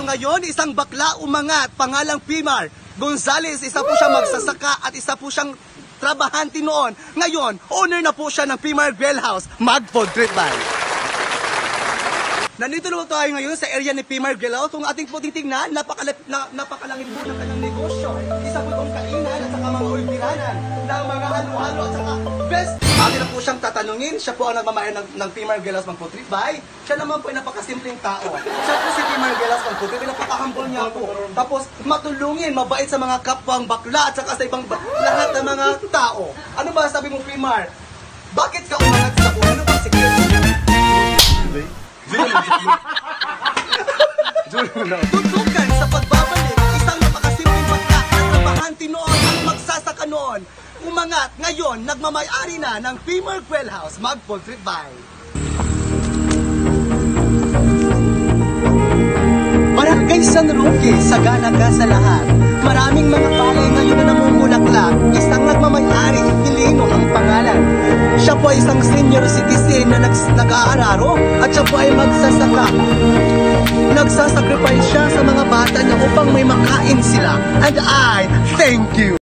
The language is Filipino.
ngayon, isang bakla umangat, pangalang Pimar Gonzales. Isa po siya magsasaka at isa po siyang trabahante noon. Ngayon, owner na po siya ng Pimar Grill House, Mag-Food Trip Bay. Nandito naman tayo ngayon sa area ni Pimar Grill House. Kung ating po titignan, napakalangit po ng kanyang negosyo. Isa po itong kainan at saka mga ulpiranan ng mga halo-halo at saka best. Atin na po siyang tatanungin. Siya po ang nagmamayan ng Pimar Grill House, Mag-Food Trip Bay. Siya naman po ay napakasimpleng tao. Siya po si Pimar Grill House, Mag-Food Trip Bay. Napaka-humble niya po. Tapos matulungin, mabait sa mga kapwang bakla at saka sa ibang lahat ng mga tao. Ano ba sabi mo, Pimar? Bakit ka umangat sa ulo? Ano ba sikreto niya? Tutukan sa pagbabalik, isang napakasimpleng bakla at trabahante noon ang magsasaka noon. Umangat, ngayon, nagmamay-ari na ng Pimar Grill House, Mag-Food Trip Bay. Barangay San Roque, sagana ka sa lahat. Maraming mga palay ngayon na namumulaklak. Isang nagmamay-ari, Pilino ang pangalan. Siya po ay isang senior citizen na nag-aararo at siya po ay magsasaka. Nagsasacrifice siya sa mga bata niya upang may makain sila. And I thank you.